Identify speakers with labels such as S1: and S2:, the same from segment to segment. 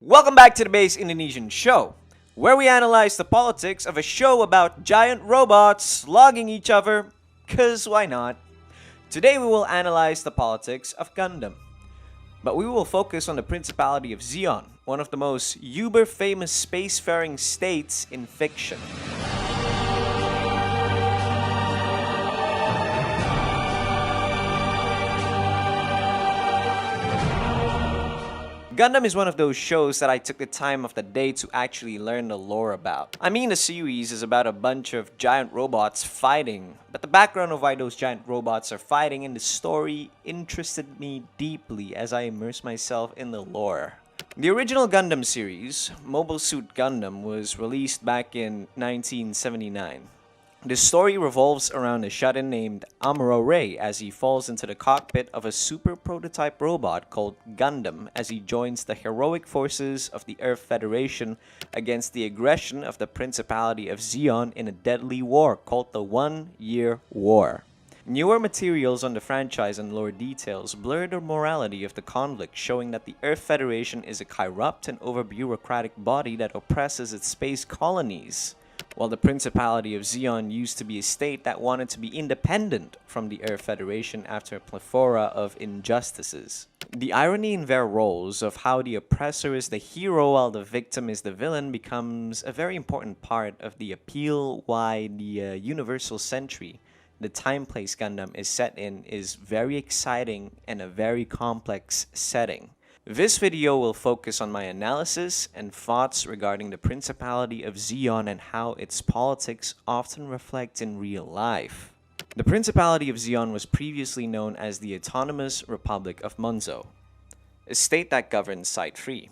S1: Welcome back to the Base Indonesian Show, where we analyze the politics of a show about giant robots slogging each other, cause why not? Today we will analyze the politics of Gundam, but we will focus on the Principality of Zeon, one of the most uber famous spacefaring states in fiction. Gundam is one of those shows that I took the time of the day to actually learn the lore about. I mean, the series is about a bunch of giant robots fighting, but the background of why those giant robots are fighting in the story interested me deeply as I immersed myself in the lore. The original Gundam series, Mobile Suit Gundam, was released back in 1979. The story revolves around a shut-in named Amuro Ray as he falls into the cockpit of a super prototype robot called Gundam as he joins the heroic forces of the Earth Federation against the aggression of the Principality of Zeon in a deadly war called the 1-Year War. Newer materials on the franchise and lore details blur the morality of the conflict, showing that the Earth Federation is a corrupt and over-bureaucratic body that oppresses its space colonies, while the Principality of Zeon used to be a state that wanted to be independent from the Earth Federation after a plethora of injustices. The irony in their roles of how the oppressor is the hero while the victim is the villain becomes a very important part of the appeal why the Universal Century, the time-place Gundam is set in, is very exciting and a very complex setting. This video will focus on my analysis and thoughts regarding the Principality of Zeon and how its politics often reflect in real life. The Principality of Zeon was previously known as the Autonomous Republic of Munzo, a state that governs Site 3,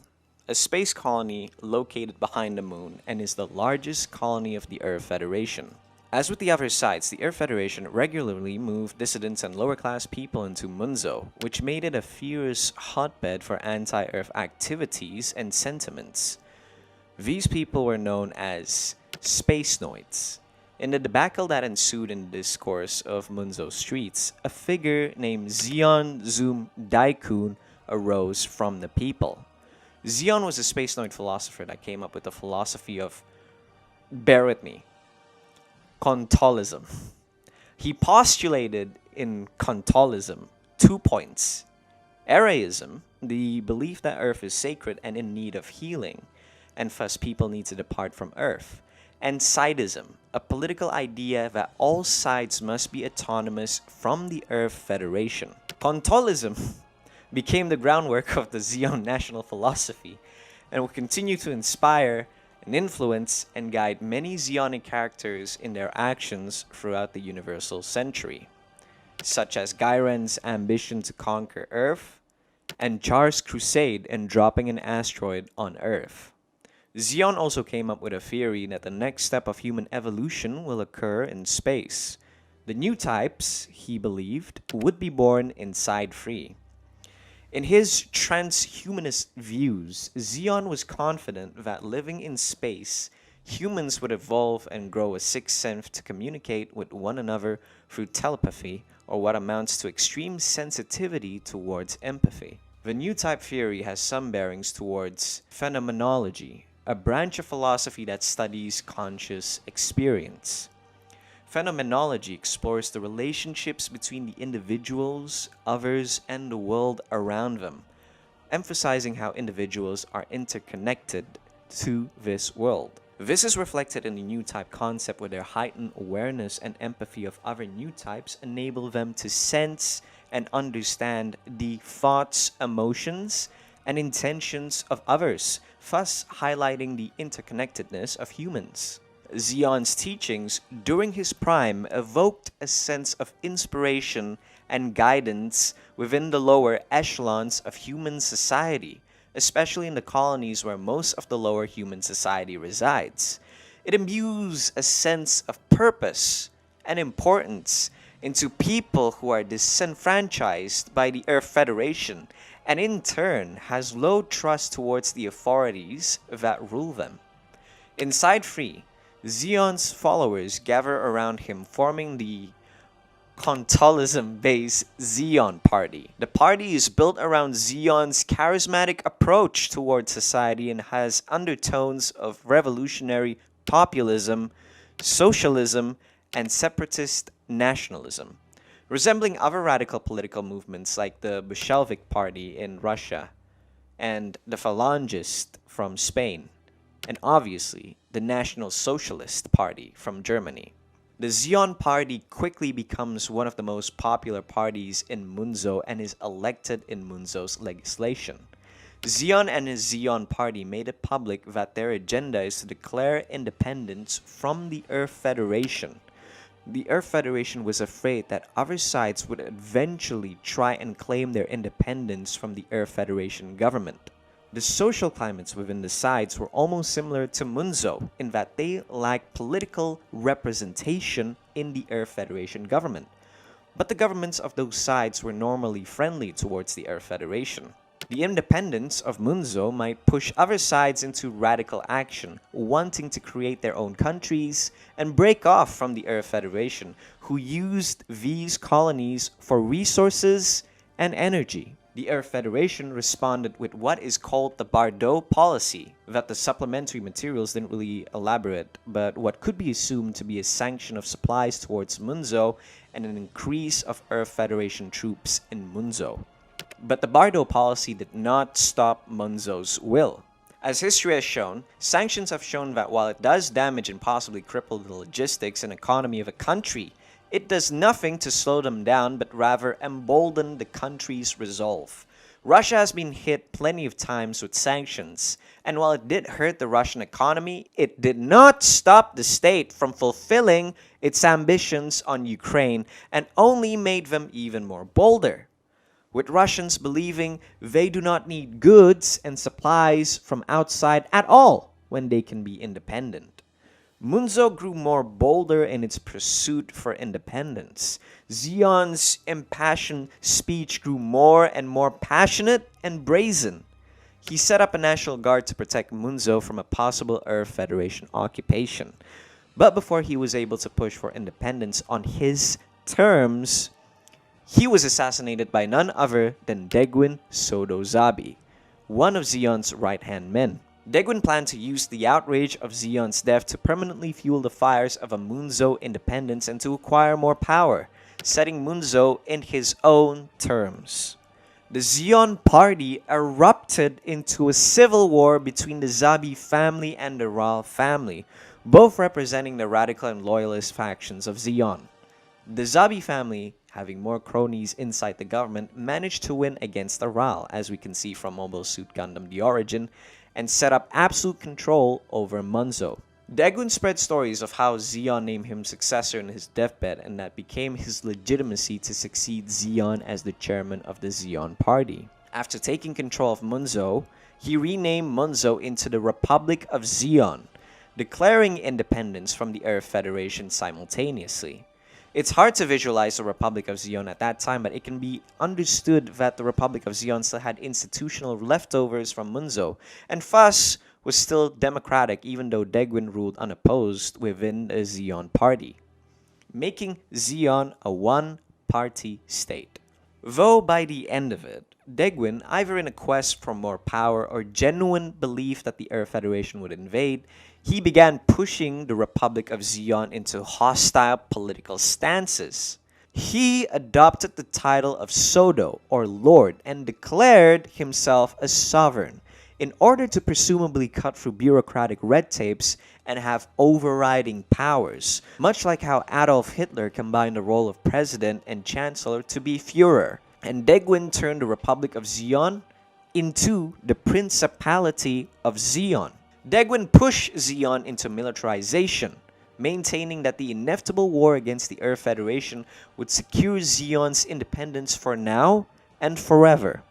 S1: a space colony located behind the moon and is the largest colony of the Earth Federation. As with the other sites, the Earth Federation regularly moved dissidents and lower-class people into Munzo, which made it a fierce hotbed for anti-Earth activities and sentiments. These people were known as Spacenoids. In the debacle that ensued in the discourse of Munzo streets, a figure named Zeon Deikun arose from the people. Zeon was a Spacenoid philosopher that came up with the philosophy of, bear with me, Kontolism. He postulated in Kontolism 2 points. Eraism, the belief that Earth is sacred and in need of healing, and thus people need to depart from Earth. And Sidism, a political idea that all sides must be autonomous from the Earth Federation. Kontolism became the groundwork of the Zeon national philosophy and will continue to inspire and influence and guide many Zeonic characters in their actions throughout the Universal Century, such as Gairen's ambition to conquer Earth, and Char's crusade in dropping an asteroid on Earth. Zeon also came up with a theory that the next step of human evolution will occur in space. The new types, he believed, would be born in Side 3. In his transhumanist views, Zeon was confident that living in space, humans would evolve and grow a sixth sense to communicate with one another through telepathy, or what amounts to extreme sensitivity towards empathy. The new type theory has some bearings towards phenomenology, a branch of philosophy that studies conscious experience. Phenomenology explores the relationships between the individuals, others, and the world around them, emphasizing how individuals are interconnected to this world. This is reflected in the new type concept, where their heightened awareness and empathy of other new types enable them to sense and understand the thoughts, emotions, and intentions of others, thus highlighting the interconnectedness of humans. Zeon's teachings during his prime evoked a sense of inspiration and guidance within the lower echelons of human society, especially in the colonies where most of the lower human society resides. It imbues a sense of purpose and importance into people who are disenfranchised by the Earth Federation, and in turn has low trust towards the authorities that rule them. In Side 3, Zeon's followers gather around him, forming the Kontolism-based Zeon Party. The party is built around Zeon's charismatic approach towards society and has undertones of revolutionary populism, socialism, and separatist nationalism, resembling other radical political movements like the Bolshevik Party in Russia and the Phalangist from Spain, and obviously the National Socialist Party from Germany. The Zeon Party quickly becomes one of the most popular parties in Munzo and is elected in Munzo's legislation. Zeon and his Zeon Party made it public that their agenda is to declare independence from the Earth Federation. The Earth Federation was afraid that other sides would eventually try and claim their independence from the Earth Federation government. The social climates within the sides were almost similar to Munzo in that they lacked political representation in the Earth Federation government. But the governments of those sides were normally friendly towards the Earth Federation. The independence of Munzo might push other sides into radical action, wanting to create their own countries and break off from the Earth Federation, who used these colonies for resources and energy. The Earth Federation responded with what is called the Bardo policy, that the supplementary materials didn't really elaborate, but what could be assumed to be a sanction of supplies towards Munzo and an increase of Earth Federation troops in Munzo. But the Bardo policy did not stop Munzo's will. As history has shown, sanctions have shown that while it does damage and possibly cripple the logistics and economy of a country, it does nothing to slow them down, but rather embolden the country's resolve. Russia has been hit plenty of times with sanctions, and while it did hurt the Russian economy, it did not stop the state from fulfilling its ambitions on Ukraine and only made them even more bolder, with Russians believing they do not need goods and supplies from outside at all when they can be independent. Munzo grew more bolder in its pursuit for independence. Zeon's impassioned speech grew more and more passionate and brazen. He set up a National Guard to protect Munzo from a possible Earth Federation occupation. But before he was able to push for independence on his terms, he was assassinated by none other than Deikun Sodo Zabi, one of Zeon's right-hand men. Deikun planned to use the outrage of Zeon's death to permanently fuel the fires of a Munzo independence and to acquire more power, setting Munzo in his own terms. The Zeon Party erupted into a civil war between the Zabi family and the Ral family, both representing the radical and loyalist factions of Zeon. The Zabi family, having more cronies inside the government, managed to win against the Ral, as we can see from Mobile Suit Gundam The Origin, and set up absolute control over Munzo. Deikun spread stories of how Zeon named him successor in his deathbed, and that became his legitimacy to succeed Zeon as the chairman of the Zeon Party. After taking control of Munzo, he renamed Munzo into the Republic of Zeon, declaring independence from the Earth Federation simultaneously. It's hard to visualize the Republic of Zeon at that time, but it can be understood that the Republic of Zeon still had institutional leftovers from Munzo, and thus was still democratic even though Deikun ruled unopposed within the Zeon Party, making Zeon a one-party state. Though by the end of it, Deikun, either in a quest for more power or genuine belief that the Earth Federation would invade, he began pushing the Republic of Zeon into hostile political stances. He adopted the title of Sodo, or Lord, and declared himself a sovereign, in order to presumably cut through bureaucratic red tapes and have overriding powers, much like how Adolf Hitler combined the role of president and chancellor to be Führer. And Deikun turned the Republic of Zeon into the Principality of Zeon. Deikun pushed Zeon into militarization, maintaining that the inevitable war against the Earth Federation would secure Zeon's independence for now and forever.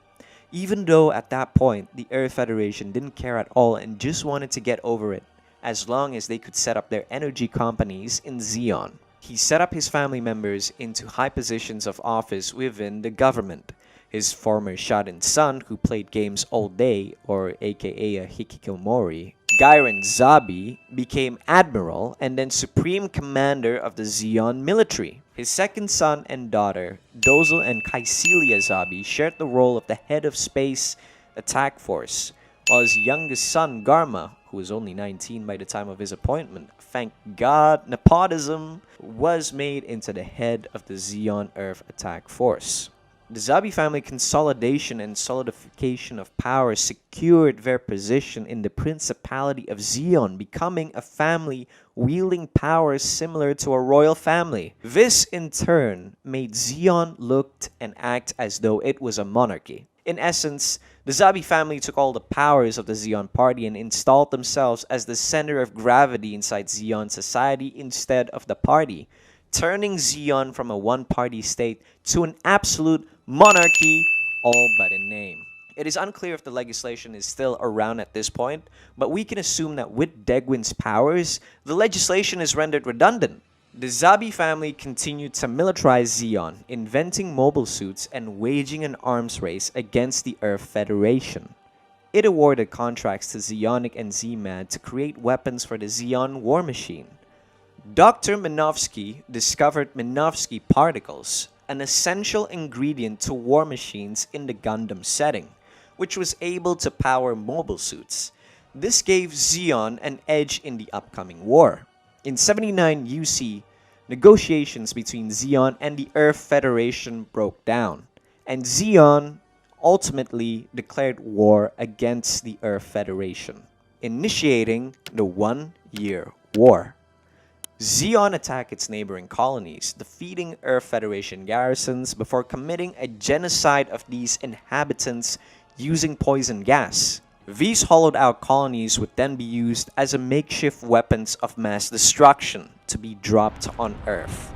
S1: Even though at that point, the Earth Federation didn't care at all and just wanted to get over it, as long as they could set up their energy companies in Zeon. He set up his family members into high positions of office within the government. His former Shonen son, who played games all day, or aka a hikikomori, Gyron Zabi became admiral and then supreme commander of the Zeon military. His second son and daughter, Dozel and Kaisilia Zabi, shared the role of the head of Space Attack Force, while his youngest son, Garma, who was only 19 by the time of his appointment, thank God, nepotism, was made into the head of the Zeon Earth Attack Force. The Zabi family consolidation and solidification of power secured their position in the Principality of Zeon, becoming a family wielding power similar to a royal family. This, in turn, made Zeon look and act as though it was a monarchy. In essence, the Zabi family took all the powers of the Zeon party and installed themselves as the center of gravity inside Zeon society instead of the party, turning Zeon from a one-party state to an absolute monarchy, all but in name. It is unclear if the legislation is still around at this point, but we can assume that with Degun's powers, the legislation is rendered redundant. The Zabi family continued to militarize Zeon, inventing mobile suits and waging an arms race against the Earth Federation. It awarded contracts to Zeonic and Z-Man to create weapons for the Zeon war machine. Dr. Minovsky discovered Minovsky particles, an essential ingredient to war machines in the Gundam setting, which was able to power mobile suits. This gave Zeon an edge in the upcoming war. In 79 UC, negotiations between Zeon and the Earth Federation broke down, and Zeon ultimately declared war against the Earth Federation, initiating the 1-year war. Zeon attacked its neighboring colonies, defeating Earth Federation garrisons before committing a genocide of these inhabitants using poison gas. These hollowed-out colonies would then be used as a makeshift weapons of mass destruction to be dropped on Earth.